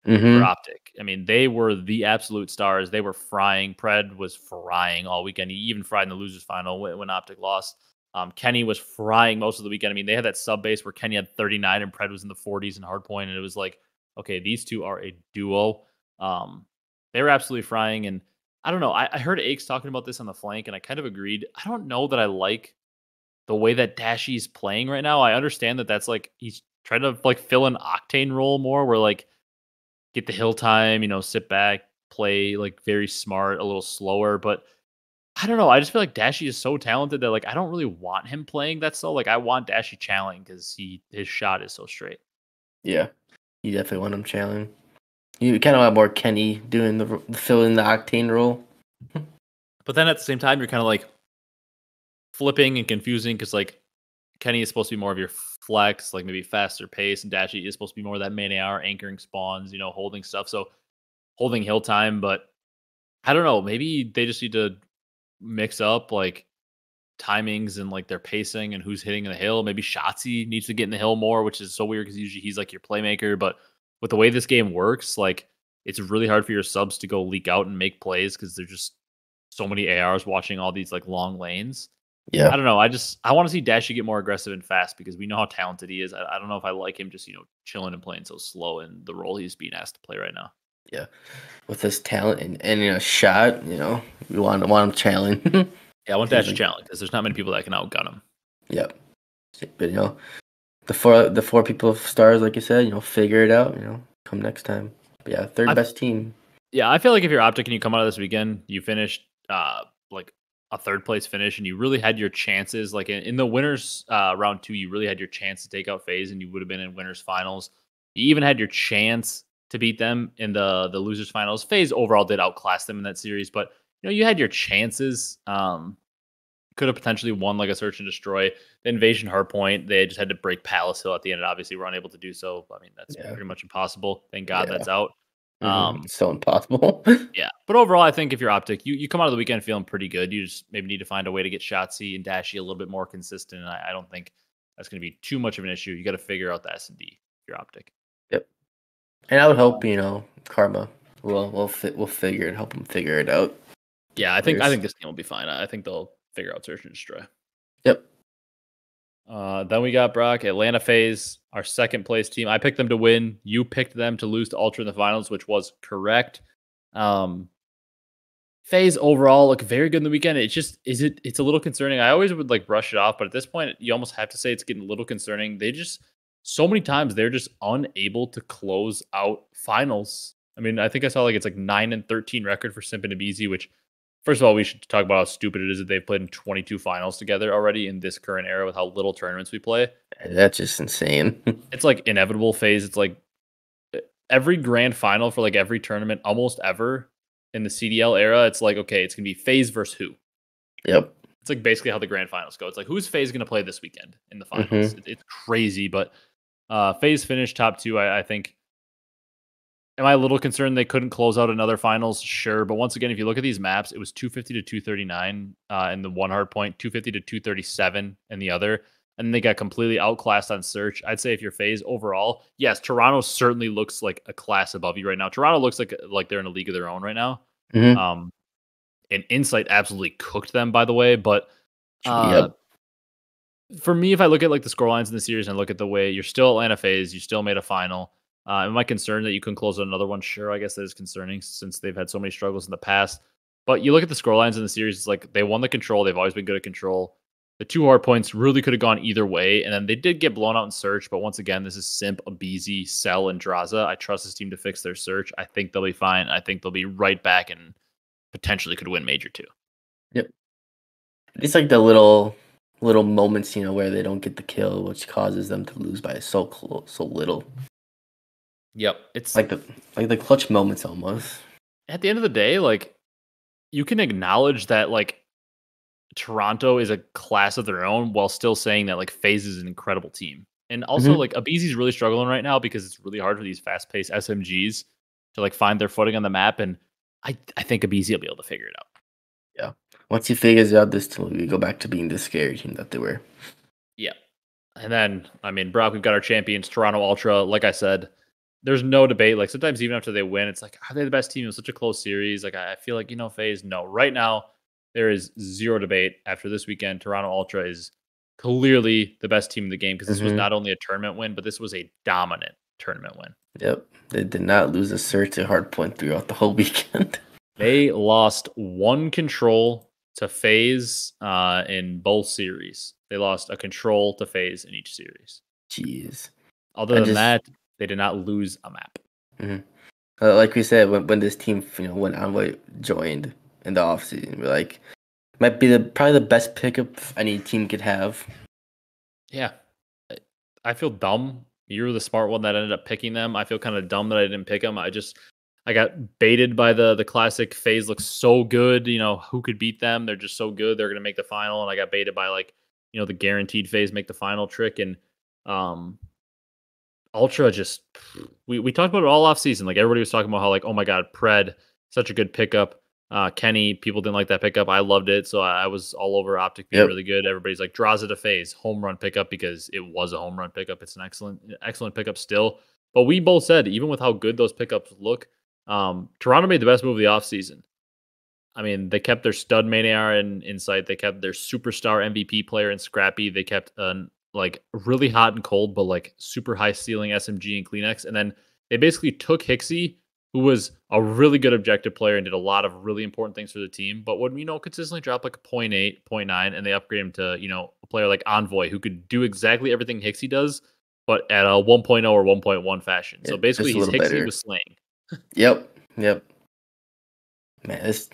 for Mm-hmm. OpTic. I mean, they were the absolute stars. They were frying. Pred was frying all weekend. He even fried in the losers final when OpTic lost. Kenny was frying most of the weekend. I mean, they had that sub base where Kenny had 39 and Pred was in the 40s in hardpoint, and it was like, okay, these two are a duo. They were absolutely frying, and I don't know. I heard Aches talking about this on the flank, and I kind of agreed. I don't know that I like the way that Dashy's playing right now. I understand that that's like he's trying to like fill an Octane role more, where like get the hill time, sit back, play like very smart, a little slower. But I don't know. I just feel like Dashy is so talented that like I don't really want him playing that slow. Like I want Dashy channeling because his shot is so straight. Yeah, you definitely want him challenging. You kind of want more Kenny doing the filling the Octane role. But then at the same time, you're kind of like flipping and confusing because like Kenny is supposed to be more of your flex, like maybe faster pace, and Dashy is supposed to be more of that main AR, anchoring spawns, holding stuff. So holding hill time, but I don't know. Maybe they just need to mix up like timings and like their pacing and who's hitting in the hill. Maybe Shotzzy needs to get in the hill more, which is so weird because usually he's like your playmaker. But with the way this game works, like it's really hard for your subs to go leak out and make plays because there's just so many ARs watching all these like long lanes. Yeah, I don't know. I want to see Dashy get more aggressive and fast because we know how talented he is. I don't know if I like him just chilling and playing so slow in the role he's being asked to play right now. yeah. With his talent and shot, we want him challenge. Yeah, I want Dashy challenge because there's not many people that can outgun him. Yep. But the four people stars, like you said, figure it out. Come next time. But yeah, third best team. Yeah, I feel like if you're OpTic and you come out of this weekend, you finished like a third place finish, and you really had your chances. Like in the winners round 2, you really had your chance to take out Faze, and you would have been in winners finals. You even had your chance to beat them in the losers finals. Faze overall did outclass them in that series, but you had your chances. Could have potentially won like a search and destroy. The invasion hardpoint, they just had to break Palace Hill at the end, and obviously were unable to do so. I mean, that's pretty much impossible. Thank God that's out. So impossible. Yeah, but overall, I think if you're OpTic, you come out of the weekend feeling pretty good. You just maybe need to find a way to get Shotzzy and Dashy a little bit more consistent. And I don't think that's going to be too much of an issue. You got to figure out the S&D if you're OpTic. Yep. And I would hope Karma will figure it, help them figure it out. Yeah, I think this team will be fine. I think they'll figure out search and destroy. Yep. Then we got Brock, Atlanta Faze, our second place team. I picked them to win. You picked them to lose to Ultra in the finals, which was correct. Faze overall look very good in the weekend. It's a little concerning. I always would like brush it off, but at this point, you almost have to say it's getting a little concerning. They just so many times they're just unable to close out finals. I mean, I think I saw like it's like 9-13 record for Simp and Abezy, which first of all, we should talk about how stupid it is that they've played in 22 finals together already in this current era with how little tournaments we play. That's just insane. It's like inevitable Phase. It's like every grand final for like every tournament almost ever in the CDL era. It's like, okay, it's going to be Phase versus who? Yep. It's like basically how the grand finals go. It's like, who's Phase going to play this weekend in the finals? It's crazy, but Phase finished top 2, I think. Am I a little concerned they couldn't close out another finals? Sure. But once again, if you look at these maps, it was 250 to 239 in the one hard point, 250 to 237 in the other. And they got completely outclassed on search. I'd say if you're Faze overall, yes, Toronto certainly looks like a class above you right now. Toronto looks like they're in a league of their own right now. And Insight absolutely cooked them, by the way. But for me, if I look at like the scorelines in the series and look at the way you're still Atlanta Faze, you still made a final. Am I concerned that you couldn't close out another one? Sure, I guess that is concerning since they've had so many struggles in the past. But you look at the scorelines in the series, it's like they won the control. They've always been good at control. The 2 hard points really could have gone either way. And then they did get blown out in search. But once again, this is Simp, Abezy, Cell, and Draza. I trust this team to fix their search. I think they'll be fine. I think they'll be right back and potentially could win Major 2. Yep. It's like the little moments, where they don't get the kill, which causes them to lose by so little. Yep, it's like the clutch moments almost. At the end of the day, like you can acknowledge that like Toronto is a class of their own while still saying that like FaZe is an incredible team. And also like Abezy's really struggling right now because it's really hard for these fast-paced SMGs to like find their footing on the map. And I think Abezy will be able to figure it out. Yeah. Once he figures out this team, we go back to being the scary team that they were. Yeah. And then, I mean, Brock, we've got our champions, Toronto Ultra. Like I said, there's no debate. Like sometimes even after they win, it's like, are they the best team? It was such a close series. Like I feel like, Faze, no. Right now, there is zero debate after this weekend. Toronto Ultra is clearly the best team in the game because this was not only a tournament win, but this was a dominant tournament win. Yep. They did not lose a search to hardpoint throughout the whole weekend. They lost one control to Faze in both series. They lost a control to Faze in each series. Jeez. Other than that, they did not lose a map. Like we said, when this team, when Envoy joined in the offseason, we're like, might be probably the best pickup any team could have. Yeah. I feel dumb. You were the smart one that ended up picking them. I feel kind of dumb that I didn't pick them. I got baited by the classic Faze looks so good. Who could beat them? They're just so good. They're going to make the final. And I got baited by the guaranteed Faze make the final trick. And Ultra just, we talked about it all off season. Like everybody was talking about how oh my God, Pred, such a good pickup. Kenny, people didn't like that pickup. I loved it. So I was all over OpTic being really good. Everybody's like, draws it a Faze, home run pickup because it was a home run pickup. It's an excellent pickup still. But we both said, even with how good those pickups look, Toronto made the best move of the offseason. I mean, they kept their stud Maniar in Insight. They kept their superstar MVP player in Scrappy. They kept really hot and cold, but super high ceiling SMG and Kleenex. And then they basically took Hecz, who was a really good objective player and did a lot of really important things for the team, but would, consistently drop a 0.8, 0.9, and they upgrade him to, a player like Envoy, who could do exactly everything Hecz does, but at a 1.0 or 1.1 fashion. So basically, he's Hecz with slaying. Yep. Man,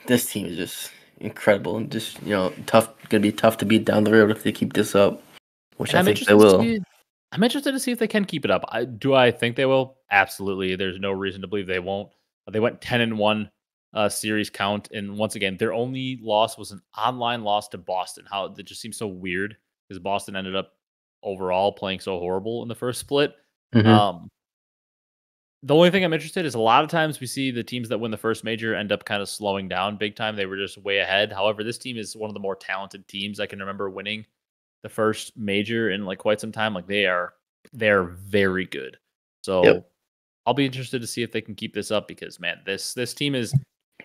this team is just incredible and just, tough. Gonna be tough to beat down the road if they keep this up, which I think they will. I'm interested to see if they can keep it up. Do I think they will? Absolutely. There's no reason to believe they won't. They went 10-1 series count, and once again, their only loss was an online loss to Boston. How that just seems so weird because Boston ended up overall playing so horrible in the first split. The only thing I'm interested is a lot of times we see the teams that win the first major end up kind of slowing down big time. They were just way ahead. However, this team is one of the more talented teams I can remember winning the first major in quite some time. They're very good. So I'll be interested to see if they can keep this up because man, this team is,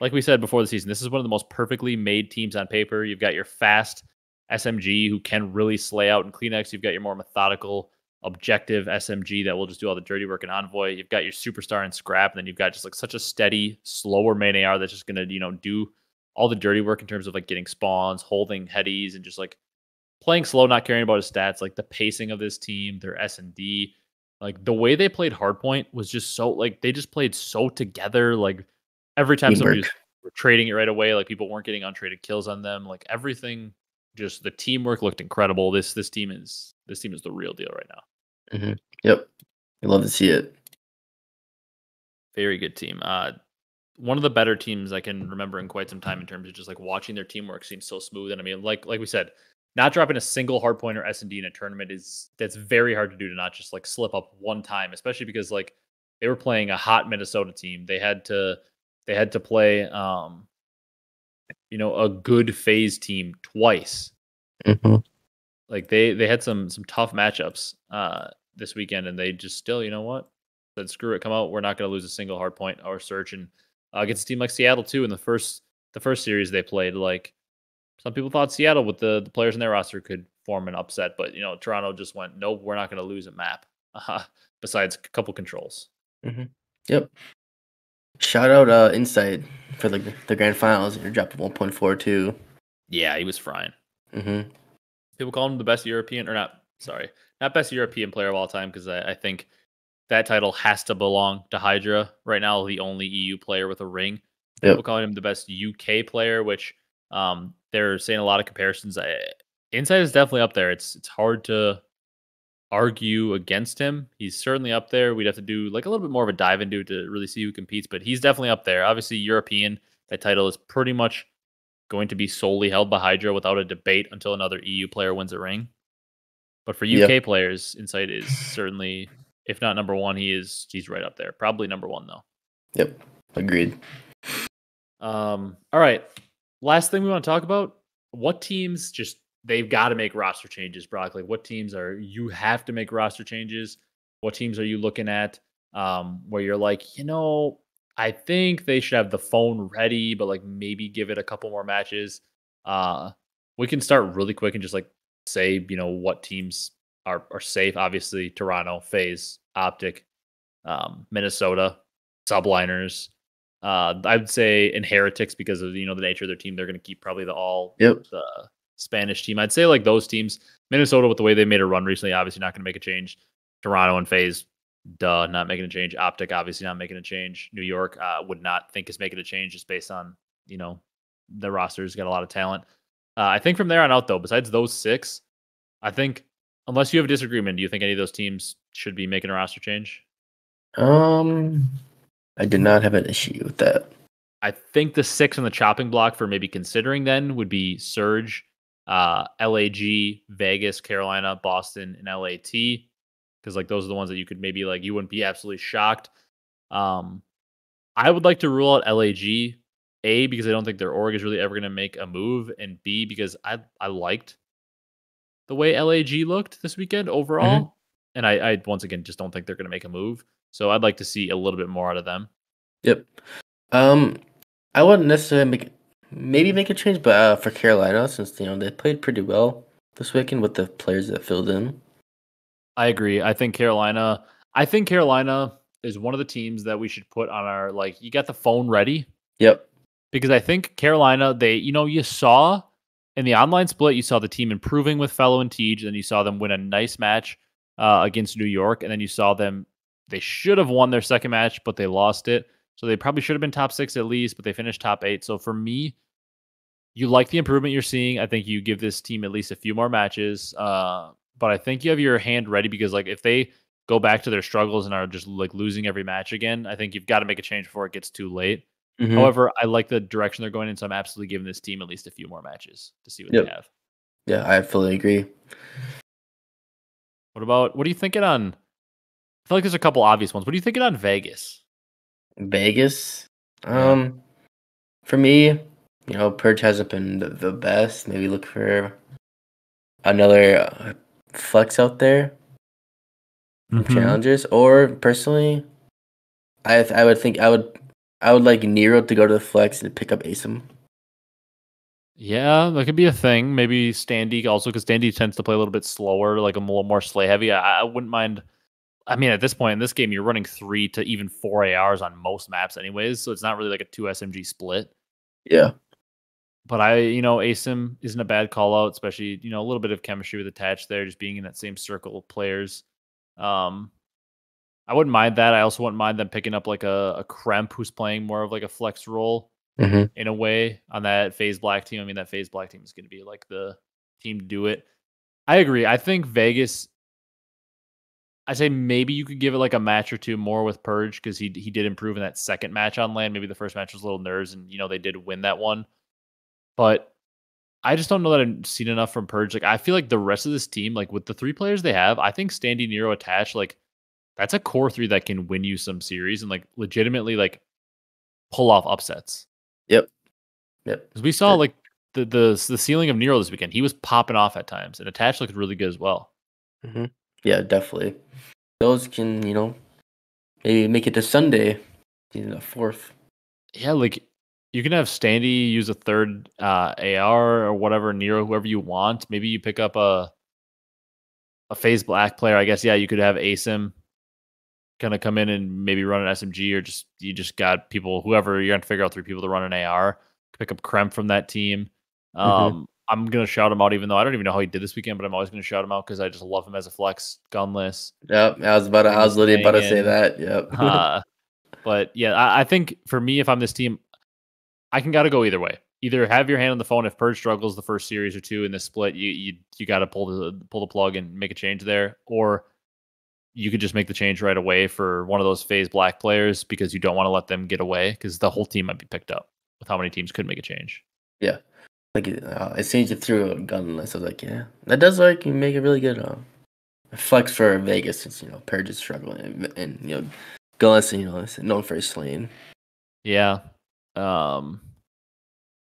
like we said before the season, this is one of the most perfectly made teams on paper. You've got your fast SMG who can really slay out in Kleenex. You've got your more methodical objective SMG that will just do all the dirty work in Envoy. You've got your superstar in Scrap, and then you've got just such a steady, slower main AR that's just gonna, do all the dirty work in terms of getting spawns, holding headies, and just playing slow, not caring about his stats. The pacing of this team, their S&D, the way they played hardpoint was just so they just played so together. Every time somebody was trading it right away, people weren't getting untraded kills on them. Everything, just the teamwork looked incredible. This team is the real deal right now. Yep, I love to see it. Very good team. One of the better teams I can remember in quite some time in terms of just watching their teamwork seems so smooth. And I mean, like we said, not dropping a single hardpoint or S&D in a tournament that's very hard to do, to not just slip up one time, especially because they were playing a hot Minnesota team. They had to play a good Faze team twice. They had some tough matchups this weekend, and they just still, said screw it, come out. We're not going to lose a single hardpoint or search, and against a team like Seattle too. In the first series they played, some people thought Seattle with the players in their roster could form an upset, but Toronto just went, nope, we're not going to lose a map. Besides a couple controls. Yep. Shout out Insight for the grand finals. You're dropping 1.42. Yeah, he was frying. People call him the best European, or not best European player of all time, because I think that title has to belong to Hydra right now, the only EU player with a ring. People call him the best UK player, which they're saying a lot of comparisons. Insight is definitely up there. It's hard to argue against him. He's certainly up there. We'd have to do a little bit more of a dive into to really see who competes, but he's definitely up there. Obviously, European, that title is pretty much going to be solely held by Hydra without a debate until another EU player wins a ring. But for UK players, Insight is certainly, if not number one, he's right up there. Probably number one though. Yep, agreed. All right. Last thing we want to talk about: what teams just they've got to make roster changes, Brock. Like, what teams are you have to make roster changes? What teams are you looking at? Where you're like, I think they should have the phone ready, but like maybe give it a couple more matches. Uh, we can start really quick and just like say, what teams are safe. Obviously, Toronto, Faze, OpTic, Minnesota, Subliners. I'd say Inheritics because of the nature of their team. They're going to keep probably Yep. the Spanish team. I'd say like those teams. Minnesota with the way they made a run recently, obviously not going to make a change. Toronto and Faze, not making a change. OpTic obviously not making a change. New York would not think is making a change just based on the roster's got a lot of talent. I think from there on out though, besides those six, I think unless you have a disagreement, do you think any of those teams should be making a roster change? I did not have an issue with that. I think the six on the chopping block for maybe considering then would be Surge, LAG, Vegas, Carolina, Boston, and LAT. Because like those are the ones that you could maybe like you wouldn't be absolutely shocked. I would like to rule out LAG, A, because I don't think their org is really ever going to make a move, and B, because I liked the way LAG looked this weekend overall. Mm-hmm. And I once again just don't think they're going to make a move. So I'd like to see a little bit more out of them. Yep. I wouldn't necessarily make a change, but for Carolina, since they played pretty well this weekend with the players that filled in. I agree. I think Carolina is one of the teams that we should put on our like you got the phone ready Yep. because I think Carolina they you saw in the online split you saw the team improving with Fellow and Tej, then you saw them win a nice match against New York, and then you saw them they should have won their second match but they lost it. So they probably should have been top 6 at least, but they finished top 8. So for me, you like the improvement you're seeing. I think you give this team at least a few more matches. But I think you have your hand ready because like if they go back to their struggles and are just like losing every match again, I think you've got to make a change before it gets too late. Mm-hmm. However, I like the direction they're going in, so I'm absolutely giving this team at least a few more matches to see what they have. Yeah, I fully agree. What are you thinking on? I feel like there's a couple obvious ones. What are you thinking on Vegas? Vegas? Yeah. For me, Purge hasn't been the best. Maybe look for another flex out there from challengers. Or personally, I would think I would like Nero to go to the flex and pick up Asim. Yeah, that could be a thing. Maybe Standy also because Standy tends to play a little bit slower, like a little more slay heavy. I wouldn't mind. I mean, at this point in this game, you're running 3 to even 4 ARs on most maps, anyways. So it's not really like a 2 SMG split. Yeah. But Asim isn't a bad call out, especially a little bit of chemistry with attached there, just being in that same circle of players. I wouldn't mind that. I also wouldn't mind them picking up like a Kremp who's playing more of like a flex role in a way on that Faze Black team. I mean, that Faze Black team is going to be like the team to do it. I agree. I think Vegas. I say maybe you could give it like a match or two more with Purge because he did improve in that second match on land. Maybe the first match was a little nerves, and they did win that one. But I just don't know that I've seen enough from Purge. Like I feel like the rest of this team, like with the 3 players they have, I think Standy, Nero, Attach, like that's a core 3 that can win you some series and like legitimately like pull off upsets. Yep. Because we saw like the ceiling of Nero this weekend. He was popping off at times, and Attach looked really good as well. Mm-hmm. Yeah, definitely. Those can, maybe make it to Sunday, the 4th. Yeah, like you can have Standy use a third AR or whatever, Nero, whoever you want. Maybe you pick up a Faze Black player. I guess, yeah, you could have Asim kind of come in and maybe run an SMG or you just got people, whoever, you're going to figure out 3 people to run an AR. Pick up Kremp from that team. I'm going to shout him out, even though I don't even know how he did this weekend, but I'm always going to shout him out because I just love him as a flex, gunless. Yep, I was literally about to say that. Yep. But yeah, I think for me, if I'm this team, I can gotta go either way. Either have your hand on the phone if Purge struggles the first series or 2 in this split, you got to pull the plug and make a change there, or you could just make the change right away for one of those Faze Black players because you don't want to let them get away because the whole team might be picked up with how many teams could make a change. Yeah. Like it seems it through a gunless. I was like, yeah, that does like make a really good flex for Vegas since Purge is struggling and gunless is known for his slaying. Yeah.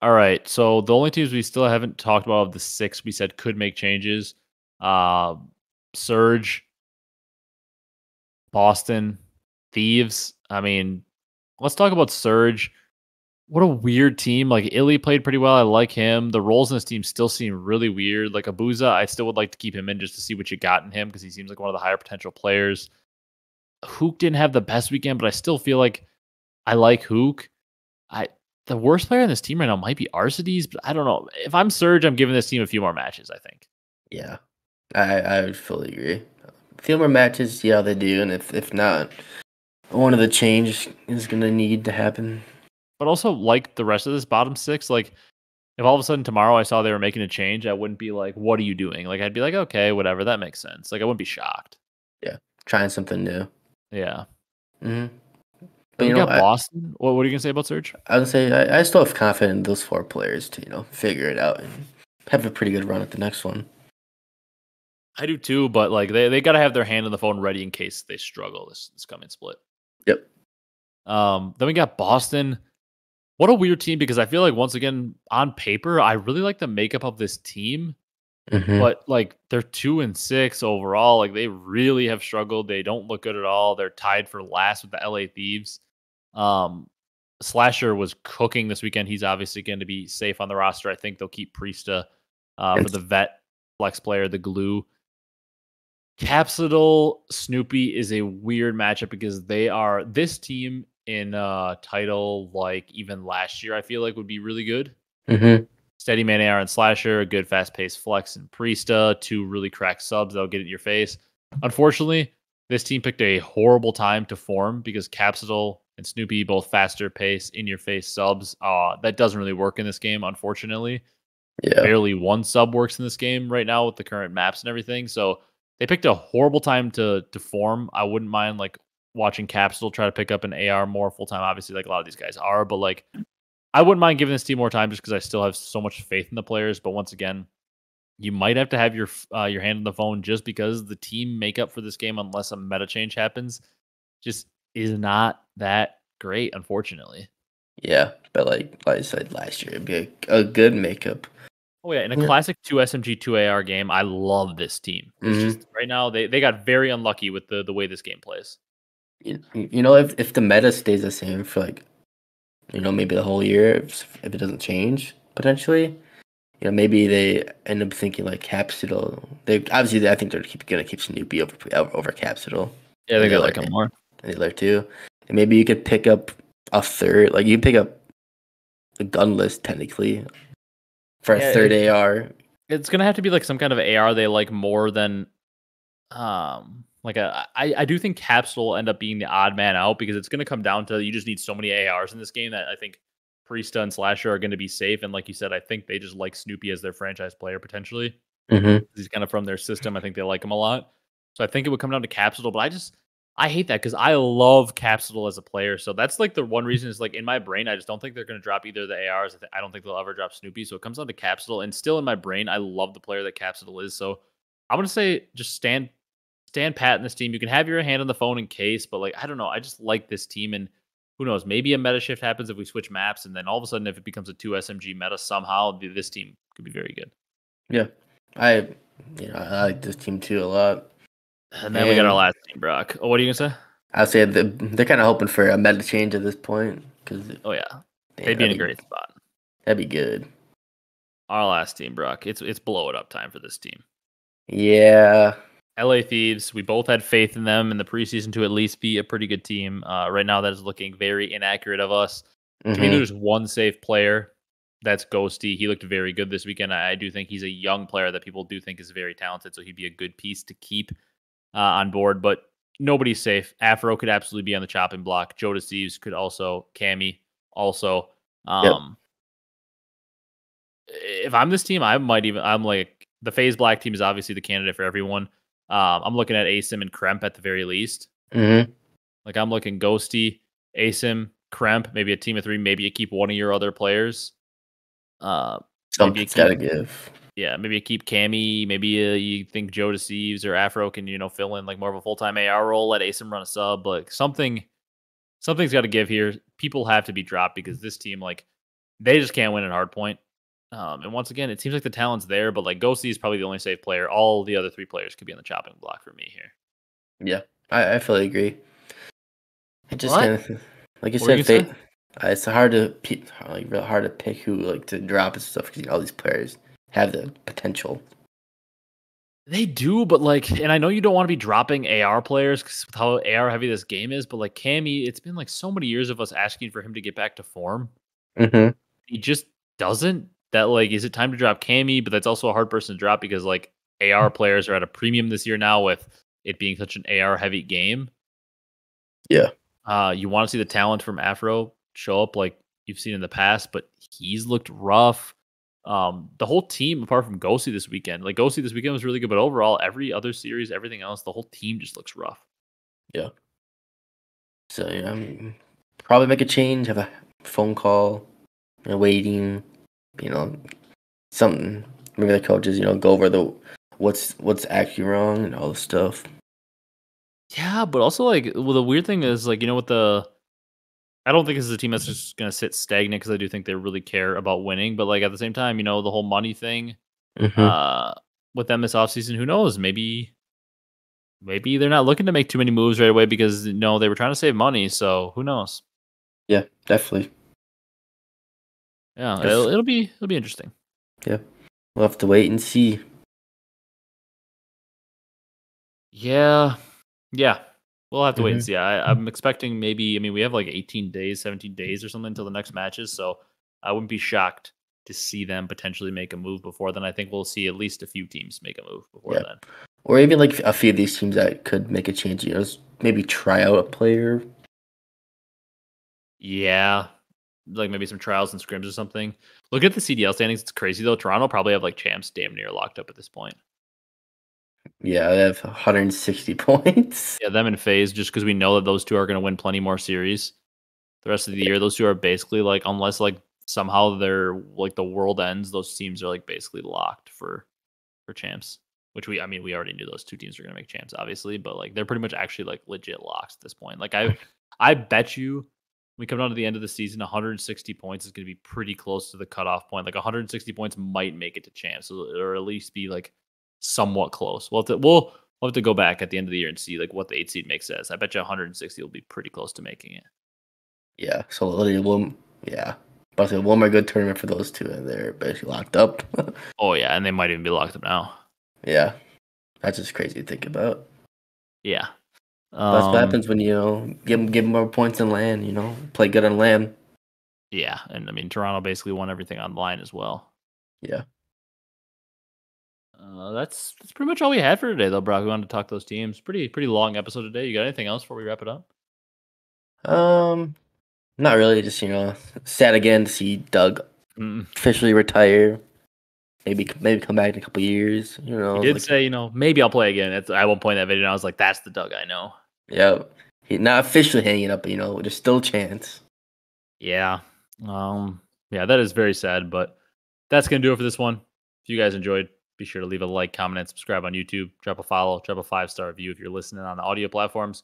All right. So the only teams we still haven't talked about of the 6 we said could make changes, uh, Surge, Boston, Thieves. I mean, let's talk about Surge. What a weird team. Like Illy played pretty well. I like him. The roles in this team still seem really weird. Like Abezy, I still would like to keep him in just to see what you got in him because he seems like one of the higher potential players. Hook didn't have the best weekend, but I still feel like I like Hook. I The worst player in this team right now might be Arcitys, but I don't know. If I'm Surge, I'm giving this team a few more matches, I think. Yeah, I would fully agree. A few more matches, see how they do, and if not, one of the change is gonna need to happen. But also, like the rest of this bottom 6, like if all of a sudden tomorrow I saw they were making a change, I wouldn't be like, "What are you doing?" Like I'd be like, "Okay, whatever, that makes sense." Like I wouldn't be shocked. Yeah, trying something new. Yeah. hmm But Then we got Boston. What are you gonna say about Surge? I would say I still have confidence in those 4 players to figure it out and have a pretty good run at the next one. I do too, but like they gotta have their hand on the phone ready in case they struggle this coming split. Yep. Then we got Boston. What a weird team because I feel like once again on paper I really like the makeup of this team, but like they're 2-6 overall. Like they really have struggled. They don't look good at all. They're tied for last with the LA Thieves. Slasher was cooking this weekend. He's obviously going to be safe on the roster. I think they'll keep Priesta for the vet flex player, the glue. Capsidal Snoopy is a weird matchup because they are this team in title like even last year. I feel like would be really good. Steady Man AR and Slasher, a good fast paced flex and Priesta, 2 really cracked subs that'll get it in your face. Unfortunately, this team picked a horrible time to form because Capsidal and Snoopy both faster pace in your face subs. That doesn't really work in this game, unfortunately. Yeah. Barely one sub works in this game right now with the current maps and everything. So they picked a horrible time to form. I wouldn't mind like watching Capsule try to pick up an AR more full time. Obviously, like a lot of these guys are, but like I wouldn't mind giving this team more time just because I still have so much faith in the players. But once again, you might have to have your hand on the phone just because the team makeup for this game, unless a meta change happens, just is not that great, unfortunately. Yeah, but like I said last year, it'd be a good makeup. Oh yeah, in a classic 2 SMG 2 AR game, I love this team. It's just right now they got very unlucky with the way this game plays. If the meta stays the same for like maybe the whole year, if it doesn't change potentially, maybe they end up thinking like Capsidal. I think they're gonna keep Snoopy over Capsidal. Yeah, I think they like him more. And the other two, and maybe you could pick up a third. Like you pick up the gun list technically for a third AR. It's gonna have to be like some kind of AR they like more than like I do think Caps will end up being the odd man out because it's gonna come down to you just need so many ARs in this game that I think Priesta and Slasher are gonna be safe. And like you said, I think they just like Snoopy as their franchise player potentially. He's kind of from their system. I think they like him a lot. So I think it would come down to Capsule, but I hate that because I love Capsule as a player. So that's like the one reason is like in my brain, I just don't think they're going to drop either of the ARs. I don't think they'll ever drop Snoopy. So it comes down to Capsule. And still in my brain, I love the player that Capsule is. So I'm going to say just stand pat in this team. You can have your hand on the phone in case, but like, I don't know. I just like this team. And who knows, maybe a meta shift happens if we switch maps. And then all of a sudden, if it becomes a 2 SMG meta somehow, this team could be very good. Yeah. I like this team too a lot. And then we got our last team, Brock. Oh, what are you going to say? I'll say they're kind of hoping for a meta change at this point. Oh, yeah. They'd be in a great spot. That'd be good. Our last team, Brock. It's blow it up time for this team. Yeah. LA Thieves. We both had faith in them in the preseason to at least be a pretty good team. Right now, that is looking very inaccurate of us. To me, there's one safe player. That's Ghosty. He looked very good this weekend. I do think he's a young player that people do think is very talented, so he'd be a good piece to keep on board. But nobody's safe. Afro could absolutely be on the chopping block. Joe Thieves could also. Cammy also. If I'm this team, I'm like the Faze Black team is obviously the candidate for everyone. I'm looking at Asim and Kremp at the very least. Like I'm looking Ghosty, Asim, Kremp, maybe a team of 3. Maybe you keep one of your other players. Something's got to give. Yeah, maybe you keep Cammy. Maybe you think Joe Thieves or Afro can fill in like more of a full-time AR role. Let Asim run a sub. Like something's got to give here. People have to be dropped because this team, like They just can't win at hardpoint. And once again, it seems like the talent's there, but like Ghosty is probably the only safe player. All the other 3 players could be on the chopping block for me here. Yeah, I fully agree. It just But kind of, like you what were you said, gonna say? it's hard to like real hard to pick who like to drop and stuff because all these players have the potential. They do, but like, and I know you don't want to be dropping AR players because with how AR heavy this game is, but like Cammy, it's been like so many years of us asking for him to get back to form. Mm-hmm. He just doesn't. That like, is it time to drop Cammy? But that's also a hard person to drop because like AR players are at a premium this year now with it being such an AR heavy game. Yeah. You want to see the talent from Afro show up like you've seen in the past, but he's looked rough. The whole team, apart from Ghosty this weekend, like Ghosty this weekend was really good, but overall, every other series, everything else, the whole team just looks rough. Yeah. So yeah, probably make a change, have a phone call, waiting, something. Maybe the coaches, go over the what's actually wrong and all the stuff. Yeah, but also like, well, the weird thing is like, with the, I don't think this is a team that's just gonna sit stagnant because I do think they really care about winning. But like at the same time, the whole money thing, Mm-hmm. uh, with them this offseason, who knows? Maybe they're not looking to make too many moves right away because they were trying to save money. So who knows? Yeah, definitely. Yeah, Just it'll be interesting. yeah, we'll have to wait and see. Yeah, yeah. We'll have to wait and Mm-hmm. see. I'm expecting maybe. I mean, we have like 18 days, 17 days or something until the next matches. So I wouldn't be shocked to see them potentially make a move before then. I think we'll see at least a few teams make a move before Yeah, then. or even like a few of these teams that could make a change. Maybe try out a player. Yeah, like maybe some trials and scrims or something. Look at the CDL standings. It's crazy though. Toronto probably have like champs damn near locked up at this point. Yeah, they have 160 points. Yeah, them and Faze, just because we know that those two are going to win plenty more series the rest of the year. Those two are basically like, unless like somehow they're like the world ends, those teams are like basically locked for champs. Which we already knew those 2 teams were going to make champs, obviously, but like they're pretty much actually like legit locks at this point. Like I bet you when we come down to the end of the season, 160 points is going to be pretty close to the cutoff point. Like 160 points might make it to champs, or at least be like somewhat close. We'll have to go back at the end of the year and see like what the 8 seed makes us. I bet you 160 will be pretty close to making it. Yeah, so literally yeah. But one more good tournament for those two, and they're basically locked up. Oh yeah, and they might even be locked up now. Yeah, that's just crazy to think about. Yeah. That's what happens when give them more points in land. Play good on land. Yeah, and I mean Toronto basically won everything on line as well. Yeah. That's pretty much all we had for today, though, Brock. We wanted to talk those teams. Pretty long episode today. You got anything else before we wrap it up? Not really. Just sad again to see Doug Mm. officially retire. Maybe come back in a couple years. He did say, maybe I'll play again. At one point in that video, and I was like, that's the Doug I know. Yeah, he not officially hanging up, but there's still a chance. Yeah. Yeah, that is very sad, but that's gonna do it for this one. If you guys enjoyed, be sure to leave a like, comment, and subscribe on YouTube. Drop a follow, drop a 5-star review if you're listening on the audio platforms.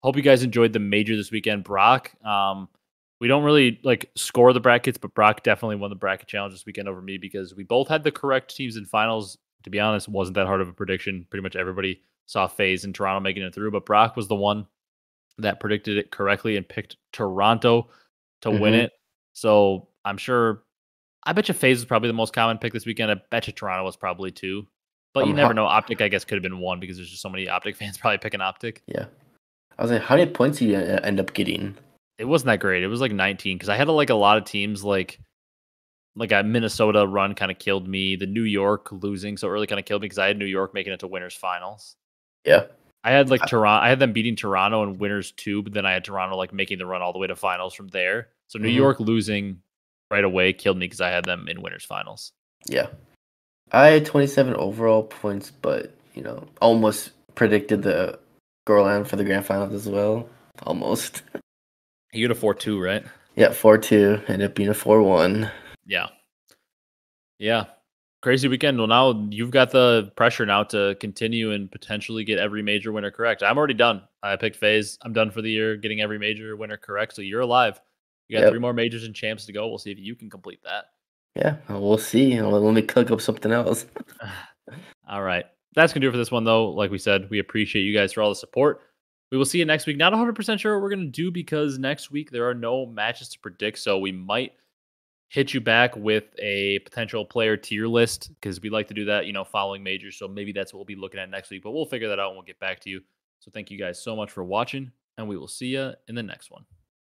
Hope you guys enjoyed the major this weekend. Brock, we don't really like score the brackets, but Brock definitely won the bracket challenge this weekend over me because we both had the correct teams in finals. To be honest, it wasn't that hard of a prediction. Pretty much everybody saw Faze and Toronto making it through, but Brock was the one that predicted it correctly and picked Toronto to win it. So I'm sure. I bet you Faze was probably the most common pick this weekend. I bet you Toronto was probably 2. But you never know. OpTic, I guess, could have been 1 because there's just so many OpTic fans probably picking OpTic. Yeah. I was like, how many points did you end up getting? It wasn't that great. It was like 19 because I had like a lot of teams like a Minnesota run kind of killed me. The New York losing so early kind of killed me because I had New York making it to winners finals. Yeah. I had like Toronto. I had them beating Toronto in winners 2, but then I had Toronto like making the run all the way to finals from there. So New York losing right away killed me because I had them in winners finals. Yeah. I had 27 overall points, but almost predicted the Gorland for the grand finals as well. Almost. You get a 4-2, right? Yeah, 4-2. Ended up being a 4-1. Yeah. Yeah. Crazy weekend. Well, now you've got the pressure now to continue and potentially get every major winner correct. I'm already done. I picked Faze. I'm done for the year getting every major winner correct. So you're alive. You got 3 Yep. more majors and champs to go. We'll see if you can complete that. Yeah. We'll see. Let me cook up something else. All right. That's going to do it for this one, though. Like we said, we appreciate you guys for all the support. We will see you next week. Not 100% sure what we're going to do because next week there are no matches to predict. So we might hit you back with a potential player tier list because we like to do that, following majors. So maybe that's what we'll be looking at next week. But we'll figure that out and we'll get back to you. So thank you guys so much for watching, and we will see you in the next one.